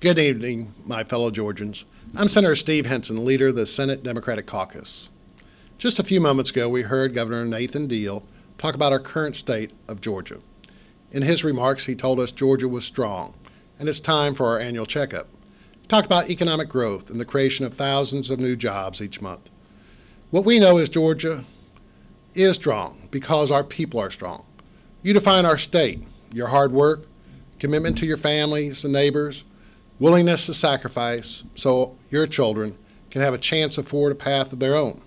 Good evening, my fellow Georgians. I'm Senator Steve Henson, leader of the Senate Democratic Caucus. Just a few moments ago, we heard Governor Nathan Deal talk about our current state of Georgia. In his remarks, he told us Georgia was strong, and it's time for our annual checkup. He talked about economic growth and the creation of thousands of new jobs each month. What we know is Georgia is strong because our people are strong. You define our state, your hard work, commitment to your families and neighbors, willingness to sacrifice so your children can have a chance to forward a path of their own.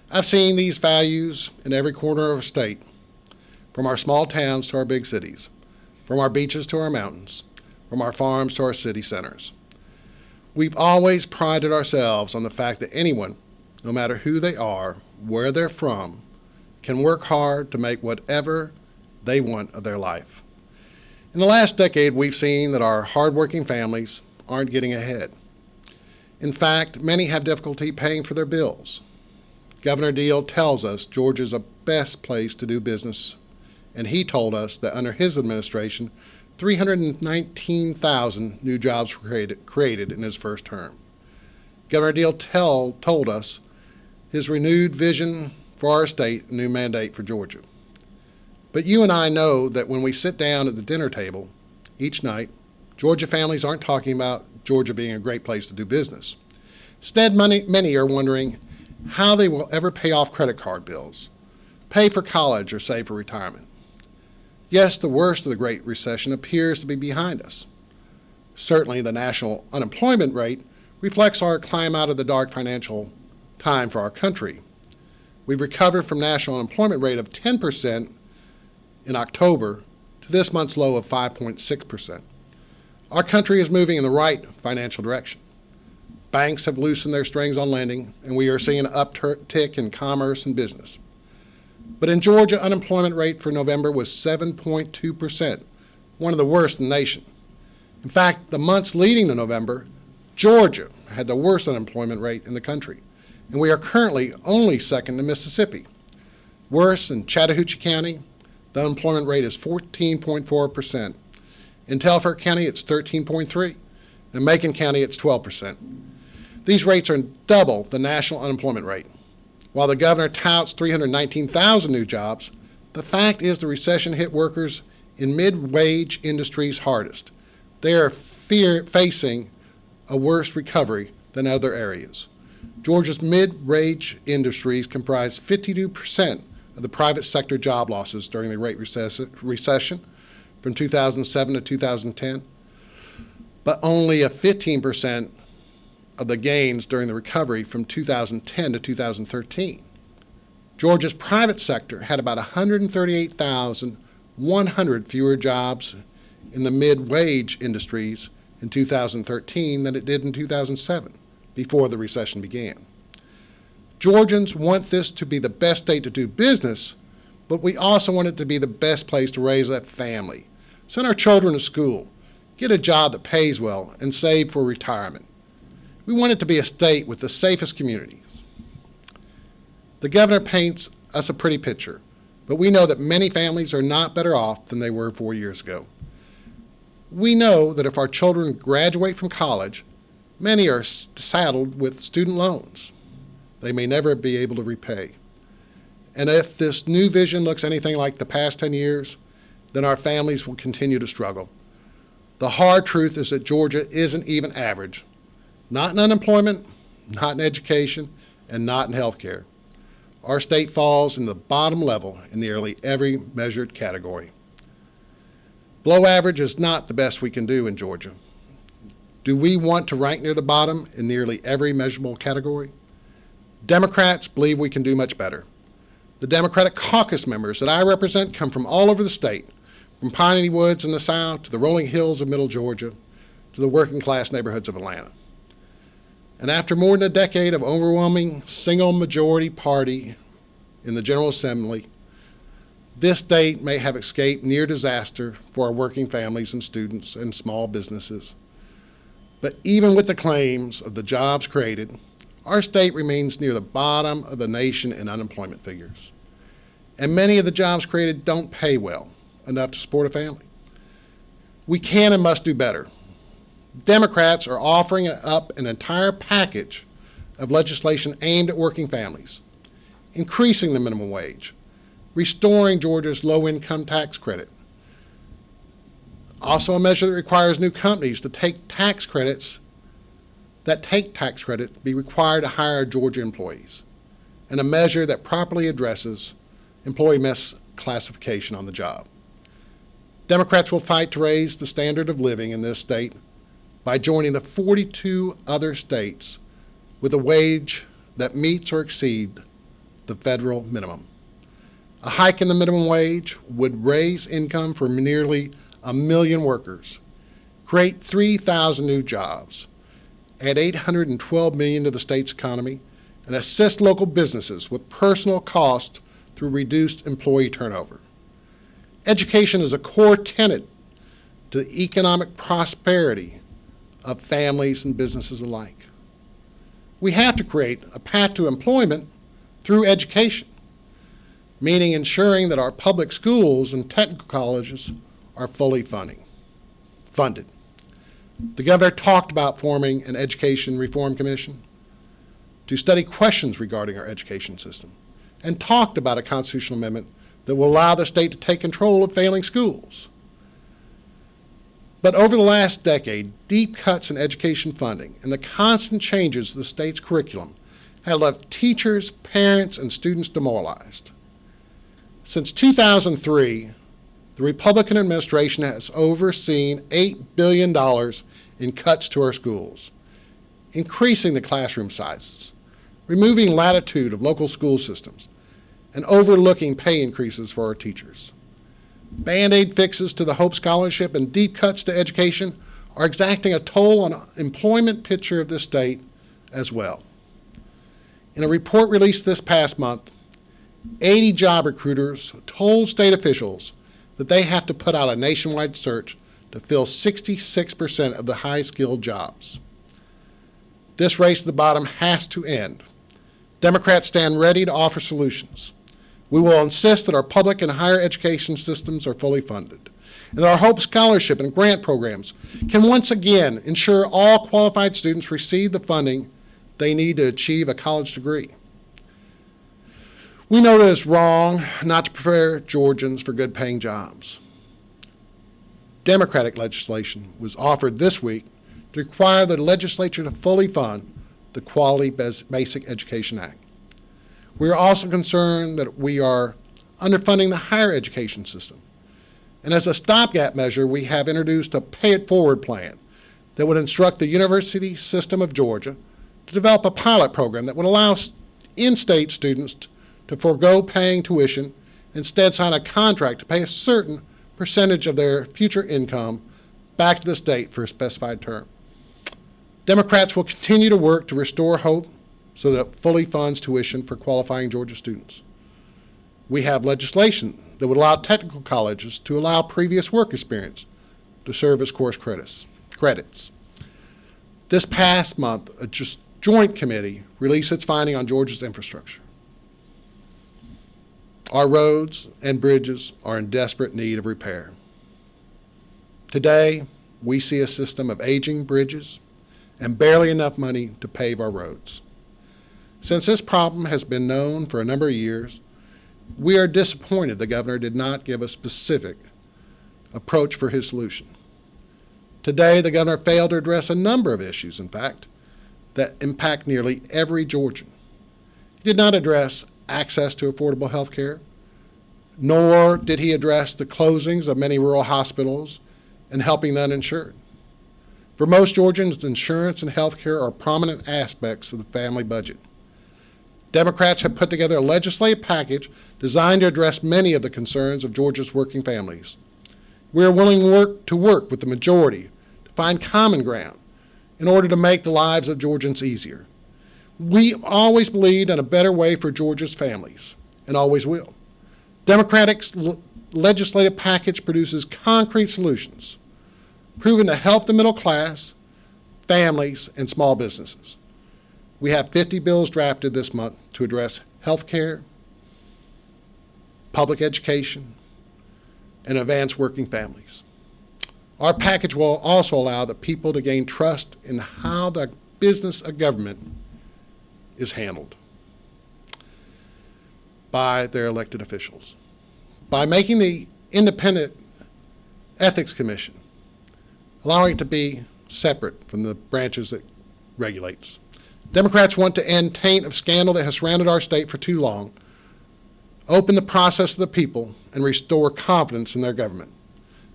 I've seen these values in every corner of our state, from our small towns to our big cities, from our beaches to our mountains, from our farms to our city centers. We've always prided ourselves on the fact that anyone, no matter who they are, where they're from, can work hard to make whatever they want of their life. In the last decade, we've seen that our hardworking families aren't getting ahead. In fact, many have difficulty paying for their bills. Governor Deal tells us Georgia's the best place to do business, and he told us that under his administration, 319,000 new jobs were created in his first term. Governor Deal told us his renewed vision for our state, a new mandate for Georgia. But you and I know that when we sit down at the dinner table each night, Georgia families aren't talking about Georgia being a great place to do business. Instead, many are wondering how they will ever pay off credit card bills, pay for college, or save for retirement. Yes, the worst of the Great Recession appears to be behind us. Certainly, the national unemployment rate reflects our climb out of the dark financial time for our country. We've recovered from national unemployment rate of 10% in October to this month's low of 5.6%. Our country is moving in the right financial direction. Banks have loosened their strings on lending, and we are seeing an uptick in commerce and business. But in Georgia, unemployment rate for November was 7.2%, one of the worst in the nation. In fact, the months leading to November, Georgia had the worst unemployment rate in the country, and we are currently only second to Mississippi. Worse, in Chattahoochee County, the unemployment rate is 14.4%. In Telfair County, it's 13.3%. In Macon County, it's 12%. These rates are double the national unemployment rate. While the governor touts 319,000 new jobs, the fact is the recession hit workers in mid-wage industries hardest. They are facing a worse recovery than other areas. Georgia's mid-wage industries comprise 52% of the private sector job losses during the Great Recession from 2007 to 2010, but only 15% of the gains during the recovery from 2010 to 2013. Georgia's private sector had about 138,100 fewer jobs in the mid-wage industries in 2013 than it did in 2007, before the recession began. Georgians want this to be the best state to do business, but we also want it to be the best place to raise a family, send our children to school, get a job that pays well, and save for retirement. We want it to be a state with the safest communities. The governor paints us a pretty picture, but we know that many families are not better off than they were 4 years ago. We know that if our children graduate from college, many are saddled with student loans they may never be able to repay. And if this new vision looks anything like the past 10 years, then our families will continue to struggle. The hard truth is that Georgia isn't even average, not in unemployment, not in education, and not in health care. Our state falls in the bottom level in nearly every measured category. Below average is not the best we can do in Georgia. Do we want to rank near the bottom in nearly every measurable category? Democrats believe we can do much better. The Democratic Caucus members that I represent come from all over the state, from piney woods in the south to the rolling hills of middle Georgia to the working class neighborhoods of Atlanta. And after more than a decade of overwhelming single majority party in the General Assembly, this state may have escaped near disaster for our working families and students and small businesses. But even with the claims of the jobs created, our state remains near the bottom of the nation in unemployment figures. And many of the jobs created don't pay well enough to support a family. We can and must do better. Democrats are offering up an entire package of legislation aimed at working families, increasing the minimum wage, restoring Georgia's low-income tax credit. Also a measure that requires new companies to take tax credits be required to hire Georgia employees, and a measure that properly addresses employee misclassification on the job. Democrats will fight to raise the standard of living in this state by joining the 42 other states with a wage that meets or exceeds the federal minimum. A hike in the minimum wage would raise income for nearly 1 million workers, create 3,000 new jobs, add $812 million to the state's economy, and assist local businesses with personal costs through reduced employee turnover. Education is a core tenet to the economic prosperity of families and businesses alike. We have to create a path to employment through education, meaning ensuring that our public schools and technical colleges are fully funded. The governor talked about forming an education reform commission to study questions regarding our education system, and talked about a constitutional amendment that will allow the state to take control of failing schools. But over the last decade, deep cuts in education funding and the constant changes to the state's curriculum have left teachers, parents, and students demoralized. Since 2003, the Republican administration has overseen $8 billion in cuts to our schools, increasing the classroom sizes, removing latitude of local school systems, and overlooking pay increases for our teachers. Band-aid fixes to the Hope Scholarship and deep cuts to education are exacting a toll on the employment picture of the state as well. In a report released this past month, 80 job recruiters told state officials that they have to put out a nationwide search to fill 66% of the high-skilled jobs. This race to the bottom has to end. Democrats stand ready to offer solutions. We will insist that our public and higher education systems are fully funded, and that our Hope Scholarship and grant programs can once again ensure all qualified students receive the funding they need to achieve a college degree. We know that it's wrong not to prepare Georgians for good-paying jobs. Democratic legislation was offered this week to require the legislature to fully fund the Quality Basic Education Act. We are also concerned that we are underfunding the higher education system. And as a stopgap measure, we have introduced a pay-it-forward plan that would instruct the University System of Georgia to develop a pilot program that would allow in-state students to forego paying tuition, instead sign a contract to pay a certain percentage of their future income back to the state for a specified term. Democrats will continue to work to restore hope so that it fully funds tuition for qualifying Georgia students. We have legislation that would allow technical colleges to allow previous work experience to serve as course credits. This past month, a joint committee released its finding on Georgia's infrastructure. Our roads and bridges are in desperate need of repair. Today, we see a system of aging bridges and barely enough money to pave our roads. Since this problem has been known for a number of years, we are disappointed the governor did not give a specific approach for his solution. Today, the governor failed to address a number of issues, in fact, that impact nearly every Georgian. He did not address access to affordable health care, nor did he address the closings of many rural hospitals and helping the uninsured. For most Georgians, insurance and health care are prominent aspects of the family budget. Democrats have put together a legislative package designed to address many of the concerns of Georgia's working families. We are willing to work with the majority to find common ground in order to make the lives of Georgians easier. We always believed in a better way for Georgia's families, and always will. Democratic's legislative package produces concrete solutions, proven to help the middle class, families, and small businesses. We have 50 bills drafted this month to address health care, public education, and advance working families. Our package will also allow the people to gain trust in how the business of government is handled by their elected officials. By making the independent ethics commission, allowing it to be separate from the branches that regulates. Democrats want to end taint of scandal that has surrounded our state for too long, open the process of the people, and restore confidence in their government.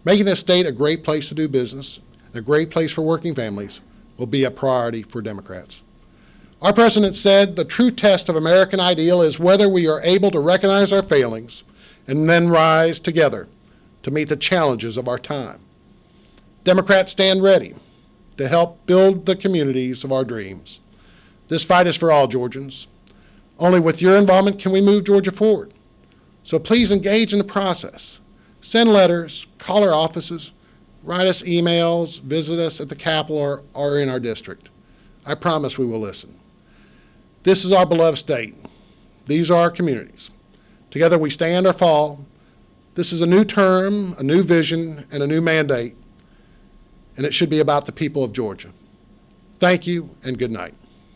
Making this state a great place to do business, a great place for working families, will be a priority for Democrats. Our president said the true test of American ideal is whether we are able to recognize our failings and then rise together to meet the challenges of our time. Democrats stand ready to help build the communities of our dreams. This fight is for all Georgians. Only with your involvement can we move Georgia forward. So please engage in the process. Send letters, call our offices, write us emails, visit us at the Capitol or in our district. I promise we will listen. This is our beloved state. These are our communities. Together we stand or fall. This is a new term, a new vision, and a new mandate, and it should be about the people of Georgia. Thank you, and good night.